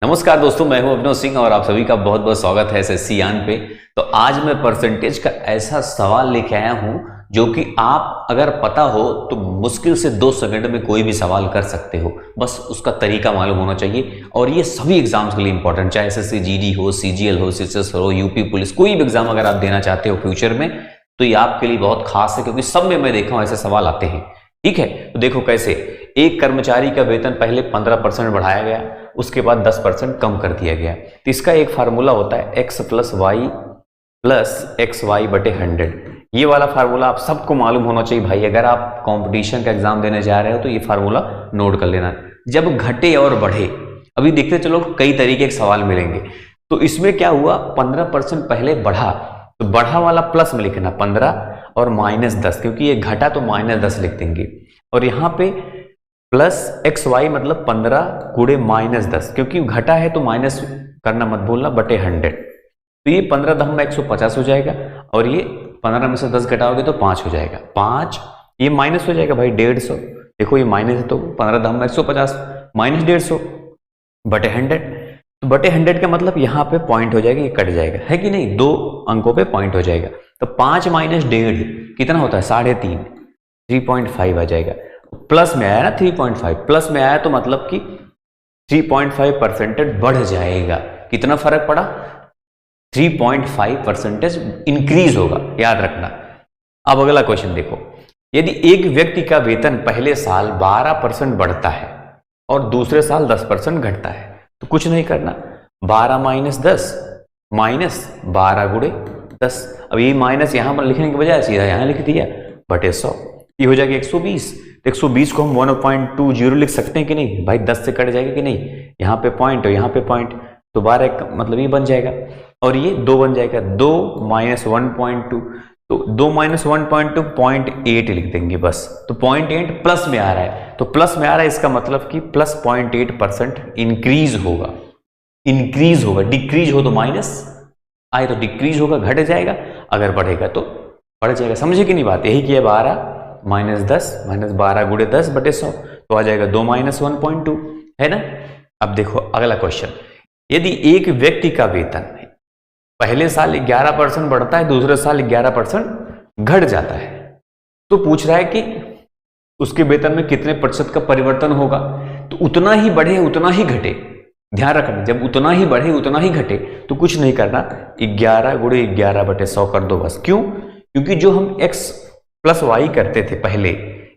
नमस्कार दोस्तों, मैं हूं अभिनव सिंह और आप सभी का बहुत बहुत स्वागत है एसएससी यान पे। तो आज मैं परसेंटेज का ऐसा सवाल लेके आया हूं जो कि आप अगर पता हो तो मुश्किल से 2 सेकंड में कोई भी सवाल कर सकते हो। बस उसका तरीका मालूम होना चाहिए और ये सभी एग्जाम्स के लिए इंपॉर्टेंट, चाहे एसएससी जीडी हो, सीजीएल हो, सीएसएस हो, यूपी पुलिस, कोई भी एग्जाम अगर आप देना चाहते हो फ्यूचर में तो ये आपके लिए बहुत खास है, क्योंकि सब में मैं देखा हूं ऐसे सवाल आते हैं। ठीक है, तो देखो कैसे। एक कर्मचारी का वेतन पहले 15% बढ़ाया गया, उसके बाद 10% कम कर दिया गया। तो इसका एक फार्मूला होता है x प्लस वाई बटे 100। ये वाला फार्मूला आप सबको मालूम होना चाहिए भाई। अगर आप कंपटीशन का एग्जाम देने जा रहे हो तो ये फार्मूला नोट कर लेना। जब घटे और बढ़े, अभी देखते चलो कई तरीके के सवाल मिलेंगे। तो इसमें क्या हुआ, 15% पहले बढ़ा तो बढ़ा वाला प्लस में लिखना 15 और -10, क्योंकि ये घटा तो -10 लिख देंगे। और यहाँ पे प्लस एक्स वाई मतलब 15 गुणे -10, क्योंकि घटा है तो माइनस करना मत भूलना, बटे 100। तो ये 15 10 में 150 हो जाएगा और ये 15 में से 10 घटाओगे तो 5 हो जाएगा। 5 ये माइनस हो जाएगा भाई 150। देखो ये माइनस है तो 15 10 में 150 माइनस 150 बटे 100। तो बटे 100 का मतलब यहाँ पे पॉइंट हो जाएगा, ये कट जाएगा, है कि नहीं, 2 अंकों पे पॉइंट हो जाएगा। तो 5 माइनस 1.5 कितना होता है, 3.5, 3.5 आ जाएगा। प्लस में आया ना 3.5, प्लस में आया तो मतलब कि 3.5% बढ़ जाएगा। कितना फर्क पड़ा, 3.5% इंक्रीज होगा, याद रखना। अब अगला क्वेश्चन देखो, यदि एक व्यक्ति का वेतन पहले साल 12% बढ़ता है और दूसरे साल 10% घटता है, तो कुछ नहीं करना, 12 माइनस 10 माइनस 12 गुणे 10। अब ये माइनस यहां पर लिखने की बजाय सीधा यहां लिख दिया बटे 100, ये हो जाएगा 120। 120 को हम 1.20 लिख सकते हैं कि नहीं भाई, 10 से कट जाएगा कि नहीं, यहाँ पे पॉइंट और यहाँ पे पॉइंट, तो 12 मतलब ये बन जाएगा और ये 2 बन जाएगा। 2 माइनस 1.2, तो 2 माइनस 1.2 0.8 लिख देंगे बस। तो 0.8 प्लस में आ रहा है, तो प्लस में आ रहा है, इसका मतलब कि प्लस 0.8% इंक्रीज होगा। इंक्रीज होगा, डिक्रीज हो तो माइनस आए तो डिक्रीज होगा, घट जाएगा, अगर बढ़ेगा तो बढ़ जाएगा। समझे कि नहीं बात, यही किया 12 माइनस 10 माइनस 12 गुणे 10 बटे 100, तो आ जाएगा 2 माइनस 1.2, है ना। अब देखो अगला क्वेश्चन, यदि एक व्यक्ति का वेतन पहले साल 11% बढ़ता है, दूसरे साल 11% घट जाता है, तो पूछ रहा है कि उसके वेतन में कितने प्रतिशत का परिवर्तन होगा। तो उतना ही बढ़े उतना ही घटे, ध्यान रखना, जब उतना ही बढ़े उतना ही घटे तो कुछ नहीं करना, 11 गुणे 11 बटे 100 कर दो बस। क्यों, क्योंकि जो हम x प्लस वाई करते थे पहले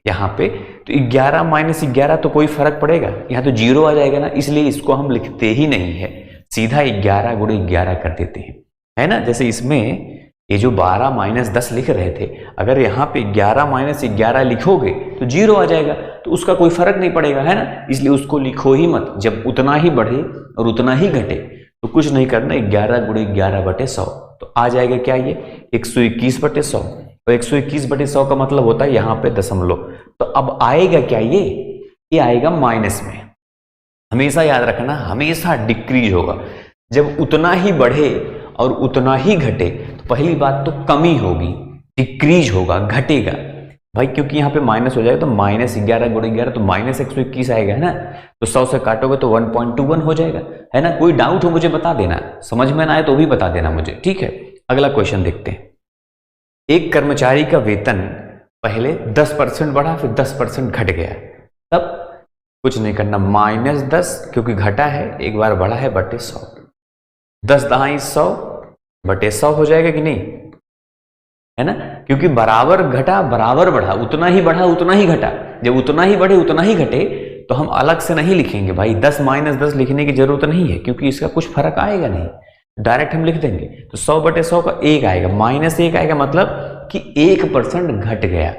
यहाँ पे, तो 11 माइनस 11 तो कोई फर्क पड़ेगा, यहाँ तो 0 आ जाएगा ना, इसलिए इसको हम लिखते ही नहीं है, सीधा 11 गुणे 11 कर देते हैं, है ना। जैसे इसमें ये जो 12 माइनस 10 लिख रहे थे, अगर यहाँ पे 11 माइनस 11 लिखोगे तो 0 आ जाएगा, तो उसका कोई फर्क नहीं पड़ेगा, है ना, इसलिए उसको लिखो ही मत। जब उतना ही बढ़े और उतना ही घटे तो कुछ नहीं करना, 11 गुणे 11 बटे 100, तो आ जाएगा क्या, ये 121 बटे 100। तो 121 बटे 100 का मतलब होता है यहाँ पे दशमलव। तो अब आएगा क्या, ये आएगा माइनस में। हमेशा याद रखना, हमेशा डिक्रीज होगा। जब उतना ही बढ़े और उतना ही घटे तो पहली बात तो कमी होगी, डिक्रीज होगा, घटेगा भाई, क्योंकि यहाँ पे माइनस हो जाएगा, तो माइनस 11 गुणे 11 तो माइनस 121 आएगा, है ना। तो 100 से काटोगे तो 1.21 हो जाएगा, है ना। कोई डाउट हो मुझे बता देना, समझ में ना आए तो भी बता देना मुझे, ठीक है। अगला क्वेश्चन देखते हैं, एक कर्मचारी का वेतन पहले 10% बढ़ा, फिर 10% घट गया, तब कुछ नहीं करना, -10 क्योंकि घटा है, एक बार बढ़ा है, बटे 100। 10 दहाई 100 बटे 100 हो जाएगा कि नहीं, है ना, क्योंकि बराबर घटा बराबर बढ़ा, उतना ही बढ़ा उतना ही घटा। जब उतना ही बढ़े उतना ही घटे तो हम अलग से नहीं लिखेंगे भाई, 10 माइनस 10 लिखने की जरूरत नहीं है, क्योंकि इसका कुछ फर्क आएगा नहीं, डायरेक्ट हम लिख देंगे। तो 100 बटे 100 का 1 आएगा, -1 आएगा, मतलब कि 1% घट गया,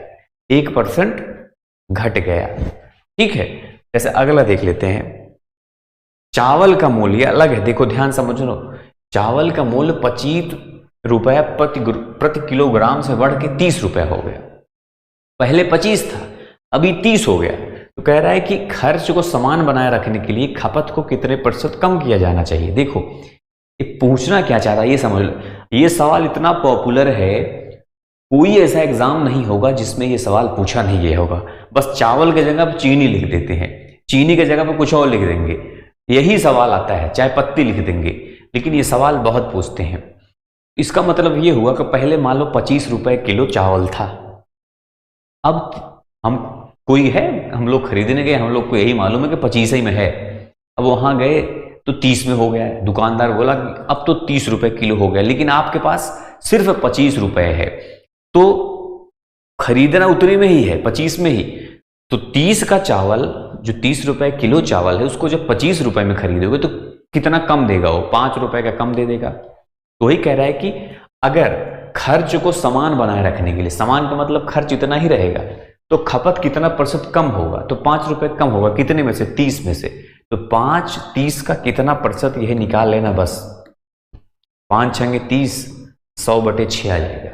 1% घट गया, ठीक है। जैसे अगला देख लेते हैं, चावल का मूल्य अलग है, देखो ध्यान समझ लो, चावल का मूल्य 25 रुपया प्रति किलोग्राम से बढ़ के 30 रुपया हो गया। पहले 25 था, अभी 30 हो गया। तो कह रहा है कि खर्च को समान बनाए रखने के लिए खपत को कितने प्रतिशत कम किया जाना चाहिए। देखो ये पूछना क्या चाह रहा है ये समझ लो। ये सवाल इतना पॉपुलर है, कोई ऐसा एग्जाम नहीं होगा जिसमें ये सवाल पूछा नहीं गया होगा। बस चावल की जगह पर चीनी लिख देते हैं, चीनी की जगह पर कुछ और लिख देंगे, यही सवाल आता है, चाय पत्ती लिख देंगे, लेकिन ये सवाल बहुत पूछते हैं। इसका मतलब ये हुआ कि पहले मान लो 25 रुपए किलो चावल था, अब हम कोई है, हम लोग खरीदने गए, हम लोग को यही मालूम है कि 25 ही में है। अब वहां गए तो 30 में हो गया है, दुकानदार बोला कि अब तो 30 रुपए किलो हो गया, लेकिन आपके पास सिर्फ 25 रुपए है, तो खरीदना उतने में ही है, 25 में ही। तो 30 का चावल, जो 30 रुपए किलो चावल है, उसको जब 25 रुपए में खरीदोगे तो कितना कम देगा वो? 5 रुपए का कम दे देगा। तो वही कह रहा है कि अगर खर्च को समान बनाए रखने के लिए, समान का मतलब खर्च इतना ही रहेगा, तो खपत कितना प्रतिशत कम होगा? तो 5 रुपए कम होगा, कितने में से? 30 में से। तो 5 30 का कितना प्रतिशत, यह निकाल लेना बस। 5 छंगे 30, 100/6 आ जाएगा।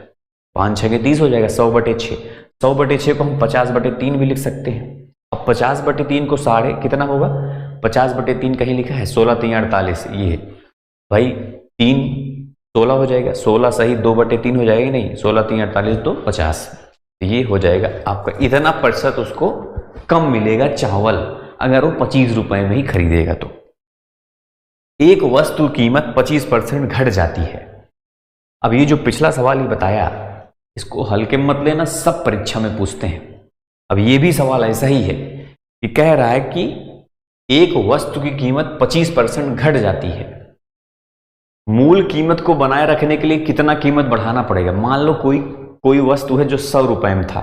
5 छंगे 30 हो जाएगा, 100/6। 100/6 को हम 50/3 भी लिख सकते हैं। अब 50/3 को साढ़े कितना होगा? 50/3 कहीं लिखा है? 16 3 48, ये है भाई, 3 16 हो जाएगा, 16 सही 2/3 हो जाएगा, नहीं 16 3 48 तो 50। ये हो जाएगा आपका, इतना प्रतिशत उसको कम मिलेगा चावल अगर वो 25 रुपए में ही खरीदेगा। तो एक वस्तु कीमत 25% घट जाती है। अब ये जो पिछला सवाल ही बताया, इसको हल्के में मत लेना, सब परीक्षा में पूछते हैं। अब ये भी सवाल ऐसा ही है कि कह रहा है कि एक वस्तु की कीमत 25% घट जाती है, मूल कीमत को बनाए रखने के लिए कितना कीमत बढ़ाना पड़ेगा? मान लो कोई वस्तु है जो 100 रुपए में था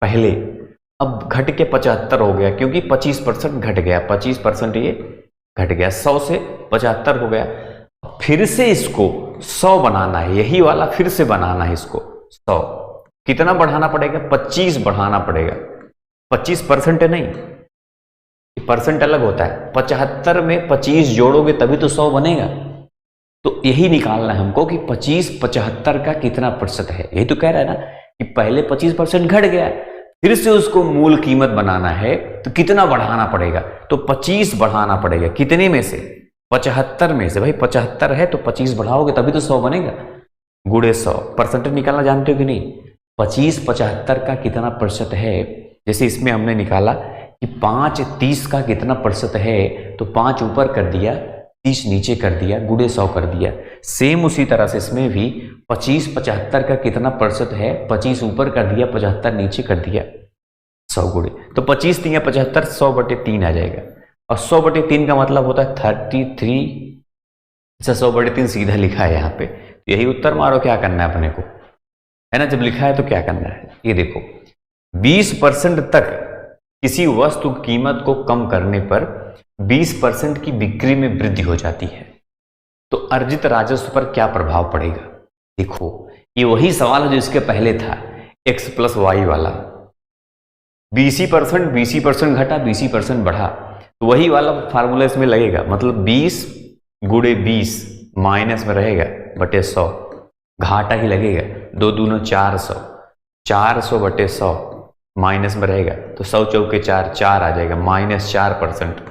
पहले, अब घट के 75 हो गया, क्योंकि 25% घट गया, 25% ये घट गया, 100 से 75 हो गया। फिर से इसको 100 बनाना है, यही वाला फिर से बनाना है इसको 100। कितना बढ़ाना पड़ेगा? 25 बढ़ाना पड़ेगा। 25% नहीं, परसेंट अलग होता है। 75 में 25 जोड़ोगे तभी तो 100 बनेगा। तो यही निकालना है हमको कि 25 75 का कितना प्रतिशत है। यही तो कह रहा है ना कि पहले 25% घट गया, फिर से उसको मूल कीमत बनाना है तो कितना बढ़ाना पड़ेगा? तो 25 बढ़ाना पड़ेगा। कितने में से? 75 में से। भाई 75 है तो 25 बढ़ाओगे तभी तो 100 बनेगा, गुणे 100। परसेंटेज निकालना जानते हो कि नहीं? 25 75 का कितना प्रतिशत है? जैसे इसमें हमने निकाला कि 5 30 का कितना प्रतिशत है, तो 5 ऊपर कर दिया, 30 नीचे कर दिया, गुणे 100 कर दिया। सेम उसी तरह से इसमें भी 25 75 का कितना प्रतिशत है, 25 ऊपर कर दिया, 75 नीचे कर दिया, 100 गुणे। तो 25 3 75, 100/3 आ जाएगा। और 100/3 का मतलब होता है 33। 100/3 सीधा लिखा है यहाँ पे, यही उत्तर मारो। क्या करना है अपने को, है ना? जब लिखा है तो क्या करना है, ये देखो। 20% तक किसी वस्तु की कीमत को कम करने पर 20% की बिक्री में वृद्धि हो जाती है, तो अर्जित राजस्व पर क्या प्रभाव पड़ेगा? देखो, ये वही सवाल है जो इसके पहले था, x + y वाला। 20% घटा, 20% बढ़ा, तो वही वाला फार्मूला इसमें लगेगा। मतलब 20 गुणे 20 माइनस में रहेगा बटे 100, घाटा ही लगेगा। 2 दूना 400, 400/100 माइनस में रहेगा, तो 100 चौके 4, 4 आ जाएगा, -4%।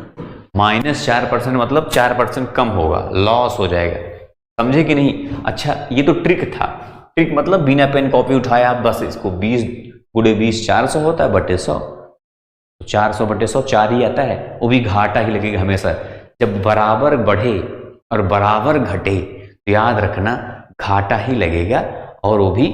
-4% मतलब 4% कम होगा, लॉस हो जाएगा। समझे कि नहीं? अच्छा, ये तो ट्रिक था। ट्रिक मतलब बिना पेन कॉपी उठाया आप बस इसको 20 गुणे 20 400 होता है बटे 100, तो 400/100 4 ही आता है। वो भी घाटा ही लगेगा हमेशा। जब बराबर बढ़े और बराबर घटे तो याद रखना घाटा ही लगेगा, और वो भी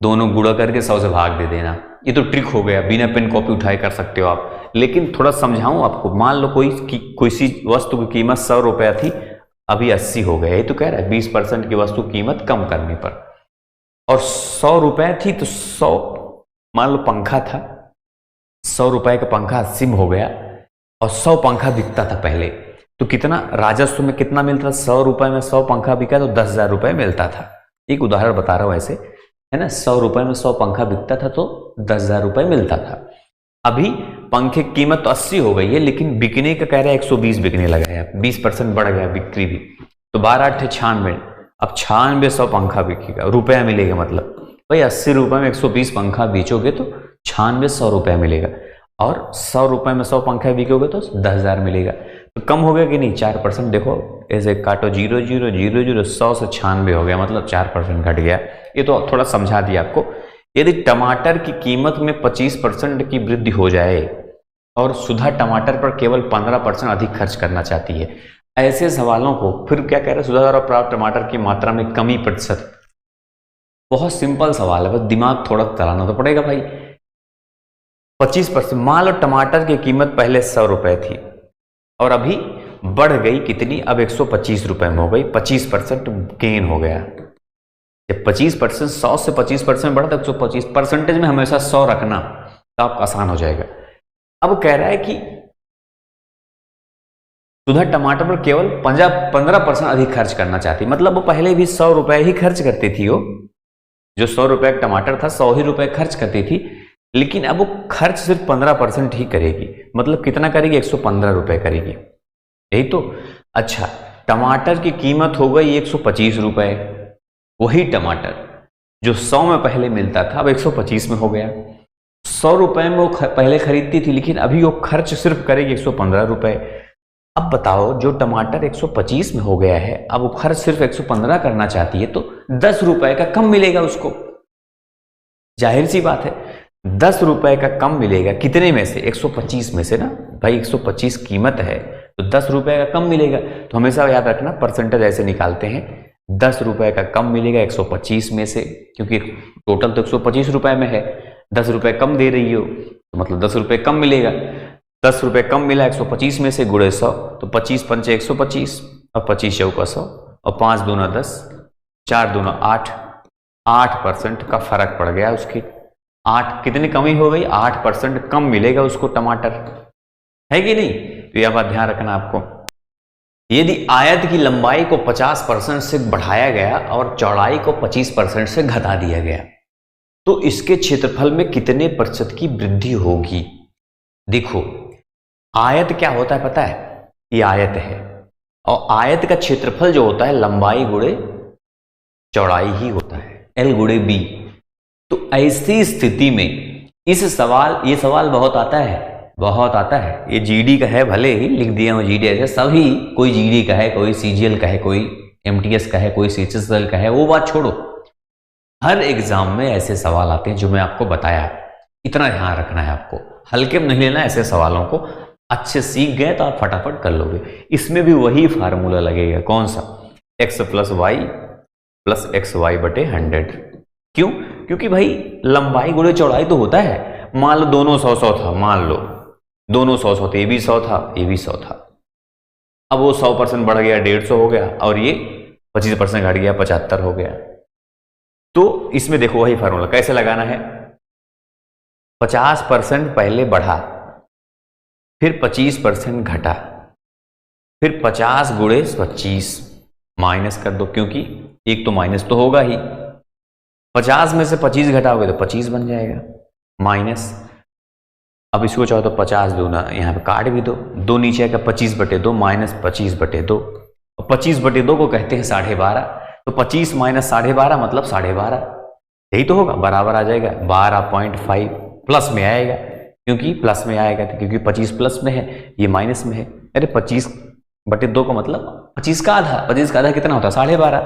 दोनों गुणा करके 100 से भाग दे देना। ये तो ट्रिक हो गया, बिना पेन कॉपी उठाए कर सकते हो आप। लेकिन थोड़ा समझाऊं आपको। मान लो कोई सी वस्तु की कीमत 100 रुपया थी, अभी 80 हो गया। ये तो कह रहा है 20% की वस्तु कीमत कम करने पर। और 100 रुपए थी तो 100, मान लो पंखा था, 100 रुपए का पंखा 80 में हो गया, और 100 पंखा बिकता था पहले, तो कितना राजस्व में कितना मिलता था? 100 रुपए में 100 पंखा बिका तो 10,000 रुपए मिलता था। एक उदाहरण बता रहा हूं ऐसे, है ना? 100 रुपए में 100 पंखा बिकता था तो 10,000 रुपए मिलता था। अभी पंखे की कीमत तो 80 हो गई है, लेकिन बिकने का कह रहा है 120 बिकने लगा है, 20% बढ़ गया बिक्री भी। तो 12 8 96, अब 96 100 पंखा बिकेगा, रुपया मिलेगा। मतलब भाई 80 रुपए में 120 पंखा बेचोगे तो 96 100 रुपया मिलेगा, और 100 रुपए में 100 पंखा बिकोगे तो 10,000 मिलेगा। तो कम हो गया कि नहीं? 4%। देखो ऐसे काटो, 0 0 0 0, 100 से 96 हो गया, मतलब 4% घट गया। ये तो थोड़ा समझा दिया आपको। यदि टमाटर की कीमत में 25% की वृद्धि हो जाए और सुधा टमाटर पर केवल 15% अधिक खर्च करना चाहती है। ऐसे सवालों को फिर क्या कह रहे हैं, सुधा द्वारा प्राप्त टमाटर की मात्रा में कमी प्रतिशत। बहुत सिंपल सवाल है, बस दिमाग थोड़ा चलाना तो पड़ेगा भाई। 25%, मान लो टमाटर की कीमत पहले 100 रुपए थी और अभी बढ़ गई कितनी, अब 125 रुपए में हो गई, 25% गेन हो गया। जब 25%, 100 से 25% बढ़ा तो 125, परसेंटेज में हमेशा 100 रखना तो आपका आसान हो जाएगा। अब कह रहा है कि सुधा टमाटर पर केवल 15% अधिक खर्च करना चाहती, मतलब वो पहले भी 100 रुपए ही खर्च करती थी। वो जो 100 रुपए का टमाटर था 100 ही रुपए खर्च करती थी, लेकिन अब वो खर्च सिर्फ 15% ही करेगी। मतलब कितना करेगी, 115 रुपए करेगी, यही तो। अच्छा, टमाटर की कीमत हो गई 125 रुपए। वही टमाटर जो 100 में पहले मिलता था अब 125 में हो गया। 100 रुपए में वो पहले खरीदती थी, लेकिन अभी वो खर्च सिर्फ करेगी 115 रुपए। अब बताओ, जो टमाटर 125 में हो गया है अब वो खर्च सिर्फ 115 करना चाहती है, तो 10 रुपए का कम मिलेगा उसको। जाहिर सी बात है 10 रुपए का कम मिलेगा, कितने में से, 125 में से ना भाई। 125 कीमत है तो 10 रुपए का कम मिलेगा। तो हमेशा याद रखना, परसेंटेज ऐसे निकालते हैं, 10 रुपए का कम मिलेगा 125 में से, क्योंकि टोटल तो 125 रुपए में है, 10 रुपए कम दे रही हो तो मतलब 10 रुपए कम मिलेगा। 10 रुपए कम मिला 125 में से, गुणे 100, तो 25 पंचे 125 और 25 चौका 100 और 5 दूना 10, 4 दूना 8, 8% का फर्क पड़ गया उसकी। 8 कितनी कमी हो गई, 8% कम मिलेगा उसको टमाटर, है कि नहीं। तो यह बात ध्यान रखना आपको। यदि आयत की लंबाई को 50% से बढ़ाया गया और चौड़ाई को 25% से घटा दिया गया तो इसके क्षेत्रफल में कितने प्रतिशत की वृद्धि होगी। देखो, आयत क्या होता है पता है, ये आयत है और आयत का क्षेत्रफल जो होता है लंबाई गुणे चौड़ाई ही होता है, L गुणे B। तो ऐसी स्थिति में ये सवाल बहुत आता है। ये जीडी का है, भले ही लिख दिया हूं जीडी, ऐसे सभी, कोई जीडी का है, कोई सीजीएल का है, कोई एमटीएस का है, कोई सीएचएसएल का है, वो बात छोड़ो। हर एग्जाम में ऐसे सवाल आते हैं जो मैं आपको बताया, इतना ध्यान रखना है आपको, हल्के में नहीं लेना ऐसे सवालों को। अच्छे सीख गए तो आप फटाफट कर लोगे। इसमें भी वही फार्मूला लगेगा, कौन सा, x + y + xy बटे 100। क्यों, क्योंकि भाई लंबाई गुणे चौड़ाई तो होता है। मान लो दोनों 100 था, मान लो दोनों 100 थे, ये भी 100 था, ये भी 100 था। अब वो 100% बढ़ गया, 150 हो गया, और ये 25% घट गया, 75 हो गया। तो इसमें देखो वही फार्मूला कैसे लगाना है, 50% पहले बढ़ा, फिर 25% घटा, फिर 50 गुणे 25 माइनस कर दो, क्योंकि एक तो माइनस तो होगा ही। 50 में से 25 घटाओगे तो 25 बन जाएगा, माइनस। अब इसको चाहो तो 50 दूना यहाँ पे काट भी दो, 2 नीचे आएगा, 25/2 माइनस 25/2, और 25/2 को कहते हैं 12.5। तो 25 माइनस 12.5 मतलब 12.5, यही तो होगा, बराबर आ जाएगा 12.5। प्लस में आएगा, क्योंकि प्लस में आएगा, क्योंकि 25 प्लस में है, ये माइनस में है। अरे 25/2 का मतलब 25 का आधा, 25 का आधा कितना होता है, 12.5।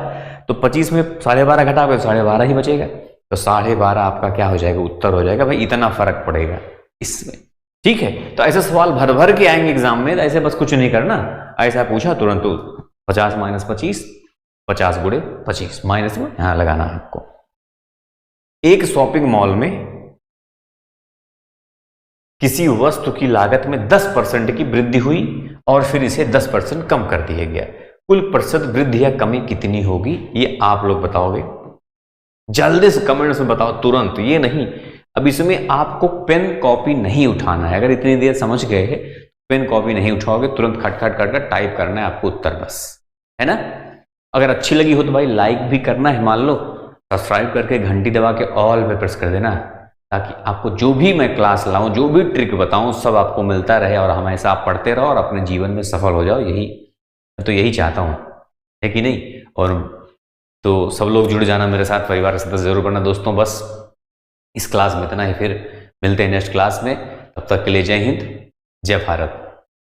तो 25 में 12.5 घटाओगे तो 12.5 ही बचेगा, तो 12.5 आपका क्या हो जाएगा, उत्तर हो जाएगा। भाई इतना फर्क पड़ेगा इसमें, ठीक है। तो ऐसे सवाल भर भर के आएंगे एग्जाम में, तो ऐसे बस कुछ नहीं करना, ऐसा पूछा तुरंत 50 माइनस 25, 50 गुणे 25 माइनस में यहां लगाना है आपको। एक शॉपिंग मॉल में किसी वस्तु की लागत में 10% की वृद्धि हुई और फिर इसे 10% कम कर दिया गया, कुल प्रतिशत वृद्धि या कमी कितनी होगी, ये आप लोग बताओगे। जल्दी से कमेंट्स में बताओ तुरंत, ये नहीं। अब इसमें आपको पेन कॉपी नहीं उठाना है, अगर इतनी देर समझ गए हैं पेन कॉपी नहीं उठाओगे, तुरंत खट खट कर टाइप करना है आपको उत्तर, बस, है ना। अगर अच्छी लगी हो तो भाई लाइक भी करना है, मान लो सब्सक्राइब करके घंटी दबा के ऑल पे प्रेस कर देना, ताकि आपको जो भी मैं क्लास लाऊं, जो भी ट्रिक बताऊं, सब आपको मिलता रहे और हमेशा आप पढ़ते रहो और अपने जीवन में सफल हो जाओ। यही चाहता हूं, है कि नहीं। और तो सब लोग जुड़ जाना मेरे साथ, परिवार के सदस्य जरूर बनना दोस्तों। बस इस क्लास में इतना ही, फिर मिलते हैं नेक्स्ट क्लास में, तब तक के लिए जय हिंद, जय भारत।